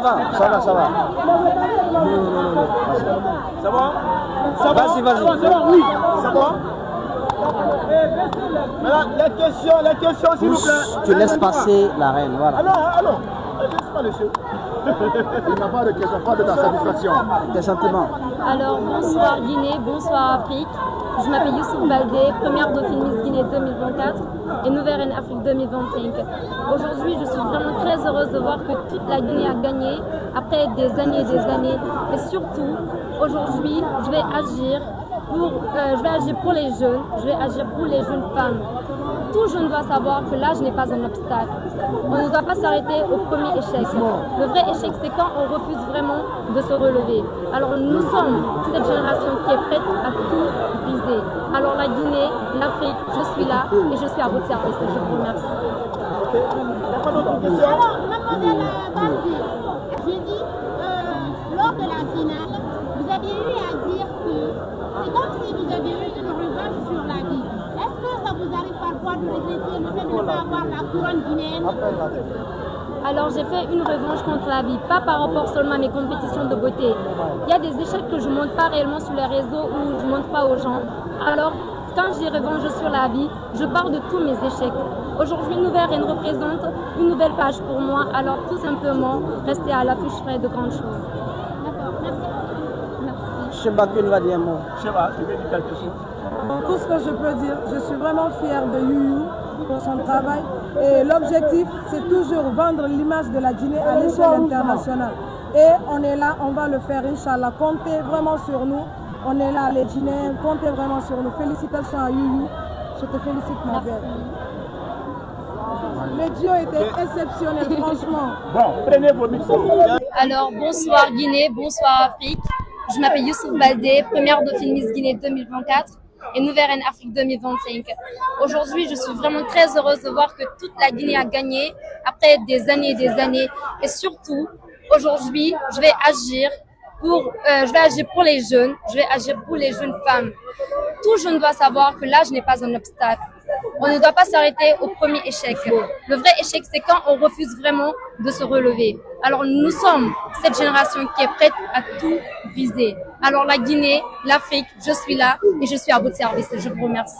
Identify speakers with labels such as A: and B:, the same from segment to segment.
A: Ça va, ça va. Non, non, non.
B: Ça va?
A: Vas-y, vas-y.
B: Ça va, oui. Ça va? Maintenant, les questions, s'il vous plaît.
A: Tu laisses passer la reine, voilà.
B: Alors, laisse pas le show. Il n'a pas de question, pas de ta satisfaction.
A: Tes sentiments.
C: Alors, bonsoir Guinée, bonsoir Afrique. Je m'appelle Youssouf Baldé, première Dauphine Miss Guinée 2024 et nouvelle Reine Afrique 2025. Aujourd'hui, je suis vraiment très heureuse de voir que toute la Guinée a gagné après des années et des années. Et surtout, aujourd'hui, je vais agir pour les jeunes, je vais agir pour les jeunes femmes. Tout jeune doit savoir que l'âge n'est pas un obstacle. On ne doit pas s'arrêter au premier échec. Le vrai échec, c'est quand on refuse vraiment de se relever. Alors nous sommes cette génération qui est prête à tout briser. Alors la Guinée, l'Afrique, je suis là et je suis à votre service. Je vous remercie.
D: Alors, mademoiselle Baldé, j'ai dit, lors de la finale, vous avez eu à dire que c'est comme si vous aviez eu une revanche sur la vie. Est-ce que ça vous arrive parfois de regretter le fait de ne pas avoir la couronne guinéenne?
C: Alors j'ai fait une revanche contre la vie, pas par rapport seulement à mes compétitions de beauté. Il y a des échecs que je ne montre pas réellement sur les réseaux ou je ne montre pas aux gens. Alors quand j'ai revanche sur la vie, je parle de tous mes échecs. Aujourd'hui, Nouvelle Reine représente une nouvelle page pour moi, alors tout simplement, restez à l'affût, je ferai de grandes choses.
D: D'accord, merci.
A: Chebakune va dire un mot.
B: Cheba, tu veux dire quelque chose?
E: Tout ce que je peux dire, je suis vraiment fière de Youyou pour son travail. Et l'objectif, c'est toujours vendre l'image de la Guinée à l'échelle internationale. Et on est là, on va le faire, Inch'Allah. Comptez vraiment sur nous. On est là, les Guinéens, comptez vraiment sur nous. Félicitations à Youyou. Je te félicite, ma belle. Le duo était exceptionnel, franchement.
B: Bon, prenez vos micros.
C: Alors bonsoir Guinée, bonsoir Afrique. Je m'appelle Youssouf Baldé, première Dauphine Miss Guinée 2024 et nouvelle Reine Afrique 2025. Aujourd'hui, je suis vraiment très heureuse de voir que toute la Guinée a gagné après des années et des années. Et surtout, aujourd'hui, je vais agir pour les jeunes, je vais agir pour les jeunes femmes. Tout jeune doit savoir que l'âge n'est pas un obstacle. On ne doit pas s'arrêter au premier échec. Le vrai échec, c'est quand on refuse vraiment de se relever. Alors nous sommes cette génération qui est prête à tout briser. Alors la Guinée, l'Afrique, je suis là et je suis à votre service. Je vous remercie.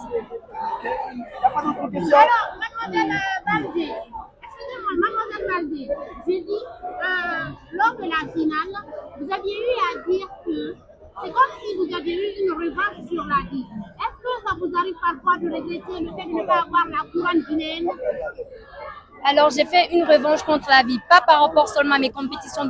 D: Alors, mademoiselle Baldé, excusez-moi, mademoiselle Baldé, j'ai dit, lors de la finale, vous aviez eu à dire que c'est comme si vous aviez eu une revanche sur la vie. Est-ce que ça vous arrive parfois de regretter le fait de ne pas avoir la couronne guinéenne?
C: Alors j'ai fait une revanche contre la vie, pas par rapport seulement à mes compétitions de